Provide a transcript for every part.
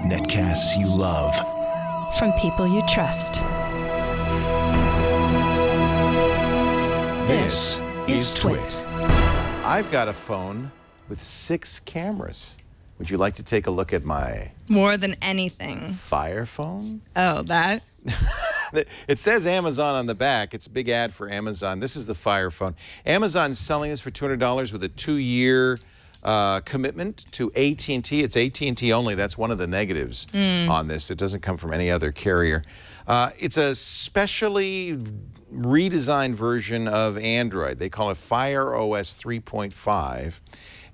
Netcasts you love. From people you trust. This is Twit. I've got a phone with 6 cameras. Would you like to take a look at my More than anything. Fire phone? Oh, that? It says Amazon on the back. It's a big ad for Amazon. This is the Fire phone. Amazon's selling this for $200 with a 2-year commitment to AT&T. It's AT&T only. That's one of the negatives on this. It doesn't come from any other carrier. It's a specially redesigned version of Android. They call it Fire OS 3.5.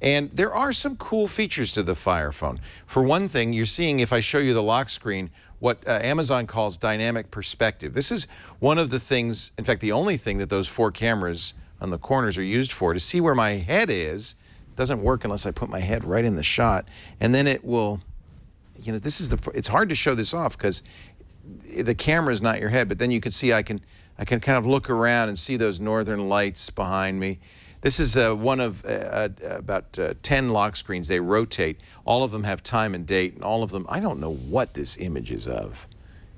And there are some cool features to the Fire phone. For one thing, you're seeing, if I show you the lock screen, what Amazon calls dynamic perspective. This is one of the things, in fact, the only thing that those 4 cameras on the corners are used for, to see where my head is. It doesn't work unless I put my head right in the shot. And then it will, you know, it's hard to show this off because the camera is not your head, but then you can see I can kind of look around and see those northern lights behind me. This is one of about 10 lock screens. They rotate. All of them have time and date, and all of them, I don't know what this image is of.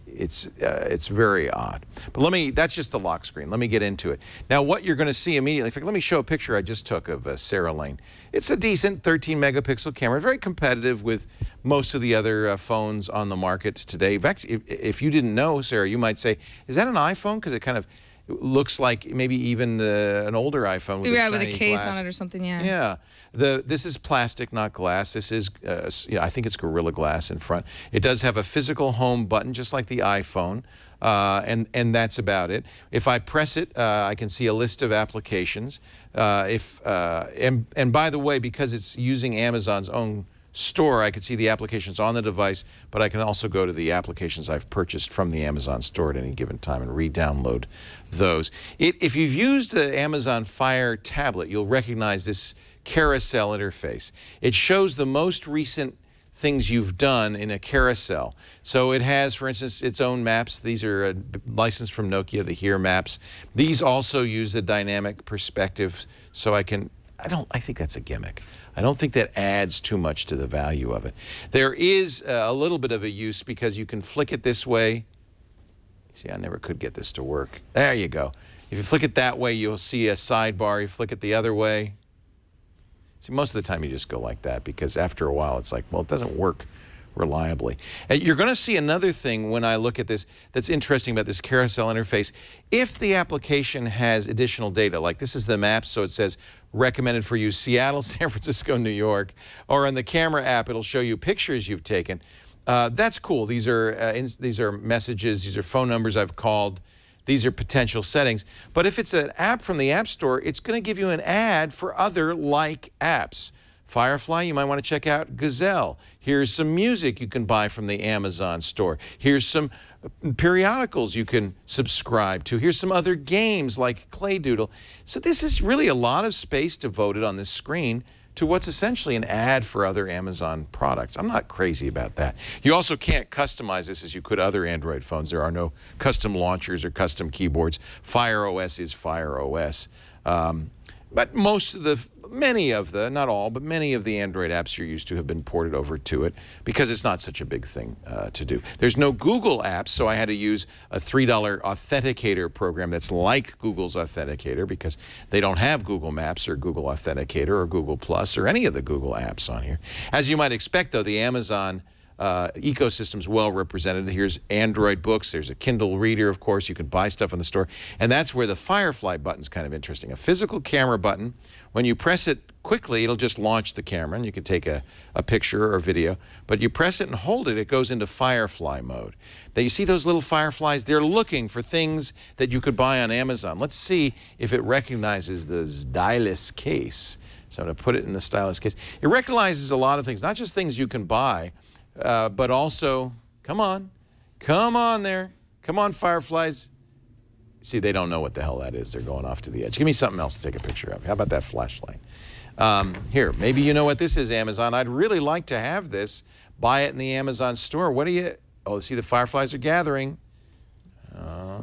It's very odd. But that's just the lock screen. Let me get into it. Now, what you're going to see immediately, in fact, let me show a picture I just took of Sarah Lane. It's a decent 13-megapixel camera, very competitive with most of the other phones on the market today. In fact, if you didn't know, Sarah, you might say, is that an iPhone? Because it kind of looks like maybe even an older iPhone with with a case glass on it or something, yeah. Yeah. This is plastic, not glass. This is, I think it's Gorilla Glass in front. It does have a physical home button, just like the iPhone, and that's about it. If I press it, I can see a list of applications. And by the way, because it's using Amazon's own store, I can see the applications on the device, but I can also go to the applications I've purchased from the Amazon store at any given time and re-download those. If you've used the Amazon Fire tablet, you'll recognize this carousel interface. It shows the most recent things you've done in a carousel. So it has, for instance, its own maps. These are licensed from Nokia, the Here maps. These also use the dynamic perspective, so I think that's a gimmick. I don't think that adds too much to the value of it. There is a little bit of a use because you can flick it this way. See, I never could get this to work. There you go. If you flick it that way, you'll see a sidebar. You flick it the other way. See, most of the time you just go like that because after a while it's like, well, it doesn't work reliably. And you're going to see another thing when I look at this that's interesting about this carousel interface. If the application has additional data, like this is the map, so it says recommended for you Seattle, San Francisco, New York, or in the camera app, it'll show you pictures you've taken. That's cool. These are messages. These are phone numbers I've called. These are potential settings. But if it's an app from the App Store, it's going to give you an ad for other like apps. Firefly, you might want to check out Gazelle. Here's some music you can buy from the Amazon store. Here's some periodicals you can subscribe to. Here's some other games like Clay Doodle. So this is really a lot of space devoted on this screen to what's essentially an ad for other Amazon products. I'm not crazy about that. You also can't customize this as you could other Android phones. There are no custom launchers or custom keyboards. Fire OS is Fire OS. But many of the, not all, but many of the Android apps you're used to have been ported over to it because it's not such a big thing to do. There's no Google apps, so I had to use a $3 authenticator program that's like Google's Authenticator because they don't have Google Maps or Google Authenticator or Google Plus or any of the Google apps on here. As you might expect, though, the Amazon ecosystem's well represented. Here's Android books. There's a Kindle reader, of course. You can buy stuff in the store. And that's where the Firefly button's kind of interesting. A physical camera button. When you press it quickly, it'll just launch the camera, and you can take a picture or video. But you press it and hold it, it goes into Firefly mode. Now, you see those little fireflies? They're looking for things that you could buy on Amazon. Let's see if it recognizes the stylus case. So I'm going to put it in the stylus case. It recognizes a lot of things, not just things you can buy, but also, come on there. Come on, fireflies. See, they don't know what the hell that is. They're going off to the edge. Give me something else to take a picture of. How about that flashlight? Here, maybe you know what this is, Amazon. I'd really like to have this. Buy it in the Amazon store. What do you... Oh, see, the fireflies are gathering.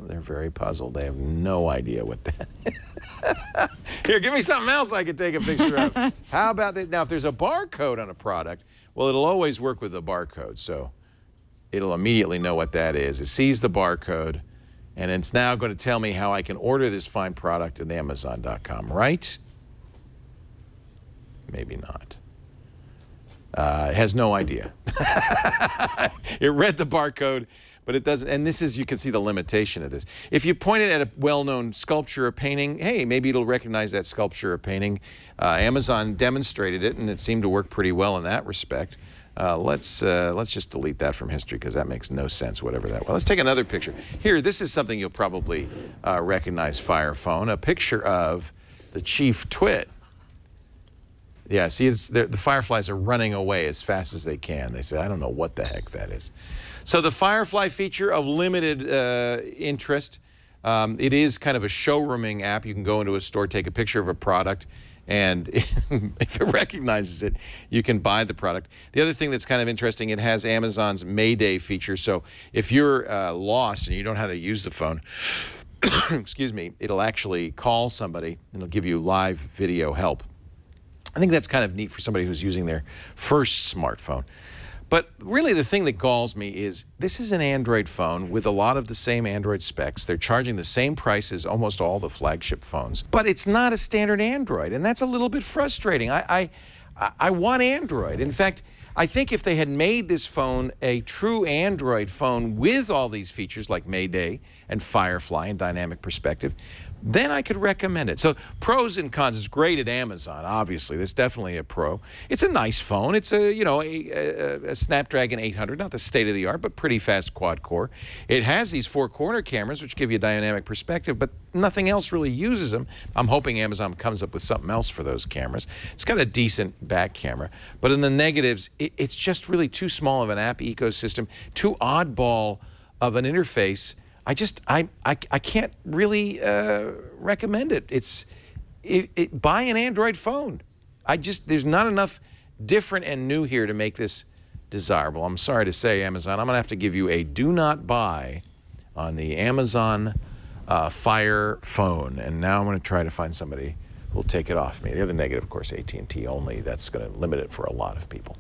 They're very puzzled. They have no idea what that is. Here, give me something else I can take a picture of. How about that? Now, if there's a barcode on a product, well, it'll always work with a barcode, so it'll immediately know what that is. It sees the barcode, and it's now going to tell me how I can order this fine product at Amazon.com, right? Maybe not. It has no idea. It read the barcode, but it doesn't. And this is, you can see the limitation of this. If you point it at a well-known sculpture or painting, hey, maybe it'll recognize that sculpture or painting. Amazon demonstrated it, and it seemed to work pretty well in that respect. Let's just delete that from history because that makes no sense, whatever that was. Let's take another picture. Here, this is something you'll probably recognize, Fire Phone, a picture of the Chief Twit. Yeah, see, the fireflies are running away as fast as they can. They say, I don't know what the heck that is. So the Firefly feature of limited interest. It is kind of a showrooming app. You can go into a store, take a picture of a product, and if it recognizes it, you can buy the product. The other thing that's kind of interesting, it has Amazon's Mayday feature. So if you're lost and you don't know how to use the phone, excuse me, it'll actually call somebody and it'll give you live video help. I think that's kind of neat for somebody who's using their first smartphone. But really the thing that galls me is this is an Android phone with a lot of the same Android specs. They're charging the same price as almost all the flagship phones. But it's not a standard Android, and that's a little bit frustrating. I want Android. In fact, I think if they had made this phone a true Android phone with all these features like Mayday and Firefly and dynamic perspective, then I could recommend it. So pros and cons. It's great at Amazon, obviously. That's definitely a pro. It's a nice phone. It's a, you know, a Snapdragon 800, not the state-of-the-art, but pretty fast quad-core. It has these 4 corner cameras, which give you dynamic perspective, but nothing else really uses them. I'm hoping Amazon comes up with something else for those cameras. It's got a decent back camera. But in the negatives, it's just really too small of an app ecosystem, too oddball of an interface. I can't really recommend it. Buy an Android phone. There's not enough different and new here to make this desirable. I'm sorry to say, Amazon, I'm going to have to give you a do not buy on the Amazon Fire phone. And now I'm going to try to find somebody who will take it off me. The other negative, of course, AT&T only. That's going to limit it for a lot of people.